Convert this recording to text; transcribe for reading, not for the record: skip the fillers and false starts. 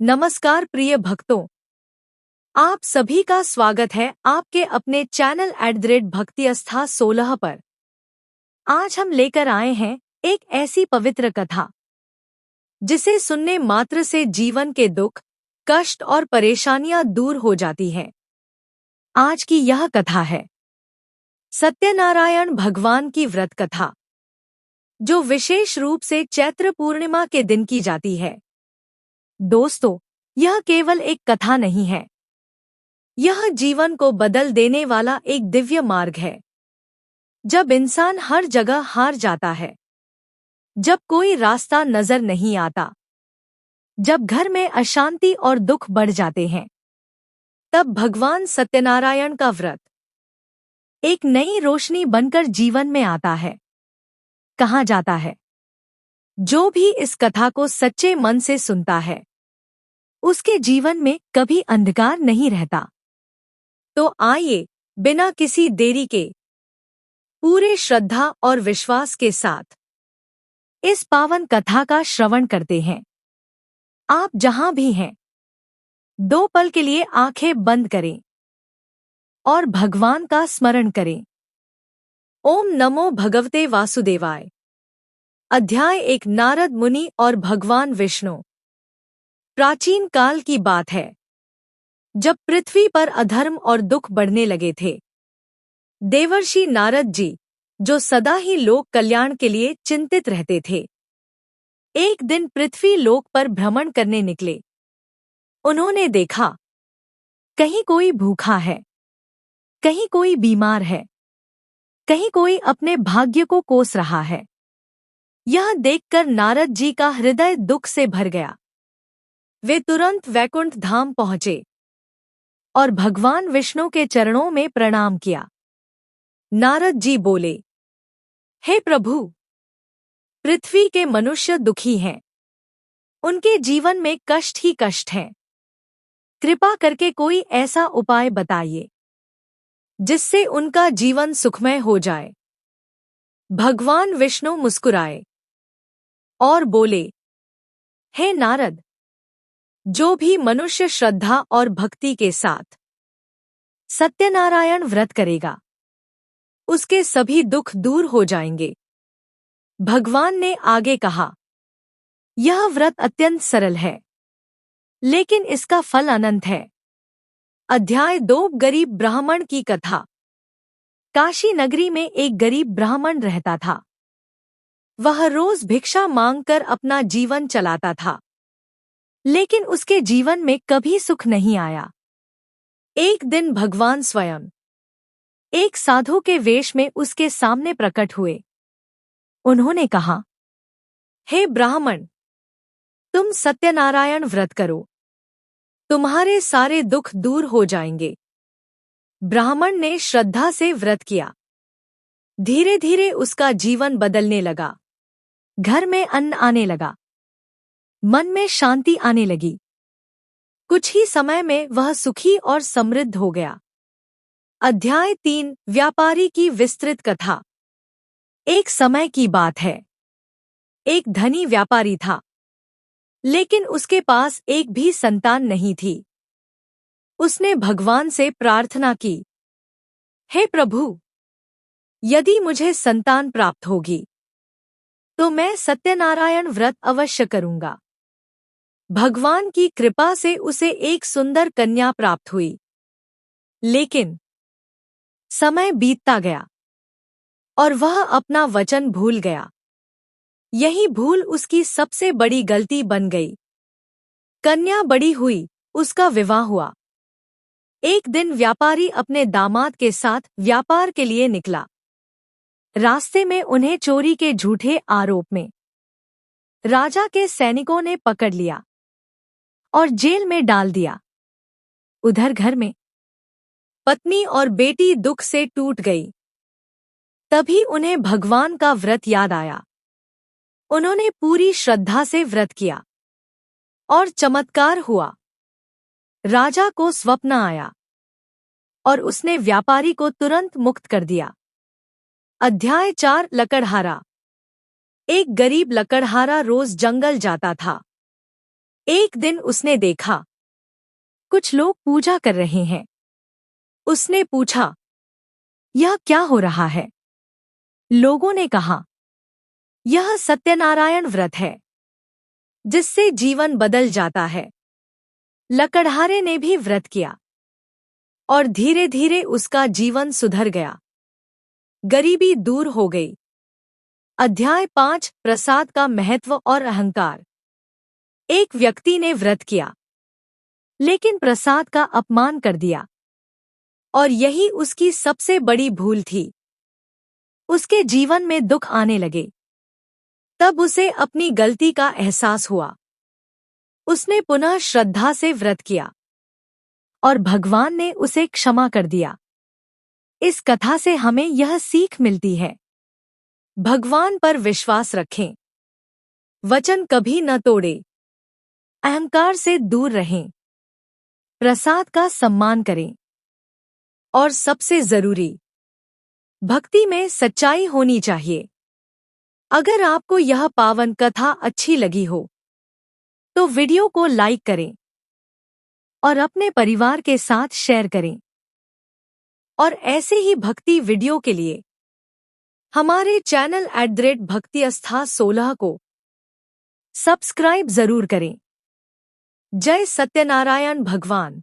नमस्कार प्रिय भक्तों, आप सभी का स्वागत है आपके अपने चैनल @भक्ति आस्था 16 पर। आज हम लेकर आए हैं एक ऐसी पवित्र कथा जिसे सुनने मात्र से जीवन के दुख, कष्ट और परेशानियां दूर हो जाती हैं। आज की यह कथा है सत्यनारायण भगवान की व्रत कथा, जो विशेष रूप से चैत्र पूर्णिमा के दिन की जाती है। दोस्तों, यह केवल एक कथा नहीं है, यह जीवन को बदल देने वाला एक दिव्य मार्ग है। जब इंसान हर जगह हार जाता है, जब कोई रास्ता नजर नहीं आता, जब घर में अशांति और दुख बढ़ जाते हैं, तब भगवान सत्यनारायण का व्रत एक नई रोशनी बनकर जीवन में आता है। कहा जाता है, जो भी इस कथा को सच्चे मन से सुनता है, उसके जीवन में कभी अंधकार नहीं रहता। तो आइए, बिना किसी देरी के, पूरे श्रद्धा और विश्वास के साथ इस पावन कथा का श्रवण करते हैं। आप जहां भी हैं, 2 पल के लिए आंखें बंद करें और भगवान का स्मरण करें। ओम नमो भगवते वासुदेवाय। अध्याय 1। नारद मुनि और भगवान विष्णु। प्राचीन काल की बात है, जब पृथ्वी पर अधर्म और दुख बढ़ने लगे थे। देवर्षि नारद जी, जो सदा ही लोक कल्याण के लिए चिंतित रहते थे, एक दिन पृथ्वी लोक पर भ्रमण करने निकले। उन्होंने देखा, कहीं कोई भूखा है, कहीं कोई बीमार है, कहीं कोई अपने भाग्य को कोस रहा है। यह देखकर नारद जी का हृदय दुख से भर गया। वे तुरंत वैकुंठ धाम पहुंचे और भगवान विष्णु के चरणों में प्रणाम किया। नारद जी बोले, हे प्रभु, पृथ्वी के मनुष्य दुखी हैं, उनके जीवन में कष्ट ही कष्ट है। कृपा करके कोई ऐसा उपाय बताइए जिससे उनका जीवन सुखमय हो जाए। भगवान विष्णु मुस्कुराए और बोले, हे नारद, जो भी मनुष्य श्रद्धा और भक्ति के साथ सत्यनारायण व्रत करेगा, उसके सभी दुख दूर हो जाएंगे। भगवान ने आगे कहा, यह व्रत अत्यंत सरल है, लेकिन इसका फल अनंत है। अध्याय 2। गरीब ब्राह्मण की कथा। काशी नगरी में एक गरीब ब्राह्मण रहता था। वह रोज भिक्षा मांगकर अपना जीवन चलाता था, लेकिन उसके जीवन में कभी सुख नहीं आया। एक दिन भगवान स्वयं एक साधु के वेश में उसके सामने प्रकट हुए। उन्होंने कहा, हे ब्राह्मण, तुम सत्यनारायण व्रत करो, तुम्हारे सारे दुख दूर हो जाएंगे। ब्राह्मण ने श्रद्धा से व्रत किया। धीरे धीरे उसका जीवन बदलने लगा। घर में अन्न आने लगा, मन में शांति आने लगी। कुछ ही समय में वह सुखी और समृद्ध हो गया। अध्याय 3। व्यापारी की विस्तृत कथा। एक समय की बात है, एक धनी व्यापारी था, लेकिन उसके पास एक भी संतान नहीं थी। उसने भगवान से प्रार्थना की, हे प्रभु, यदि मुझे संतान प्राप्त होगी तो मैं सत्यनारायण व्रत अवश्य करूंगा। भगवान की कृपा से उसे एक सुंदर कन्या प्राप्त हुई। लेकिन समय बीतता गया और वह अपना वचन भूल गया। यही भूल उसकी सबसे बड़ी गलती बन गई। कन्या बड़ी हुई, उसका विवाह हुआ। एक दिन व्यापारी अपने दामाद के साथ व्यापार के लिए निकला। रास्ते में उन्हें चोरी के झूठे आरोप में राजा के सैनिकों ने पकड़ लिया और जेल में डाल दिया। उधर घर में पत्नी और बेटी दुख से टूट गई। तभी उन्हें भगवान का व्रत याद आया। उन्होंने पूरी श्रद्धा से व्रत किया और चमत्कार हुआ। राजा को स्वप्न आया और उसने व्यापारी को तुरंत मुक्त कर दिया। अध्याय 4। लकड़हारा। एक गरीब लकड़हारा रोज जंगल जाता था। एक दिन उसने देखा कुछ लोग पूजा कर रहे हैं। उसने पूछा, यह क्या हो रहा है? लोगों ने कहा, यह सत्यनारायण व्रत है, जिससे जीवन बदल जाता है। लकड़हारे ने भी व्रत किया और धीरे धीरे उसका जीवन सुधर गया। गरीबी दूर हो गई। अध्याय 5 प्रसाद का महत्व और अहंकार। एक व्यक्ति ने व्रत किया, लेकिन प्रसाद का अपमान कर दिया, और यही उसकी सबसे बड़ी भूल थी। उसके जीवन में दुख आने लगे। तब उसे अपनी गलती का एहसास हुआ। उसने पुनः श्रद्धा से व्रत किया और भगवान ने उसे क्षमा कर दिया। इस कथा से हमें यह सीख मिलती है, भगवान पर विश्वास रखें, वचन कभी न तोड़ें, अहंकार से दूर रहें, प्रसाद का सम्मान करें, और सबसे जरूरी, भक्ति में सच्चाई होनी चाहिए। अगर आपको यह पावन कथा अच्छी लगी हो तो वीडियो को लाइक करें और अपने परिवार के साथ शेयर करें। और ऐसे ही भक्ति वीडियो के लिए हमारे चैनल @भक्तिआस्था16 को सब्सक्राइब जरूर करें। जय सत्यनारायण भगवान।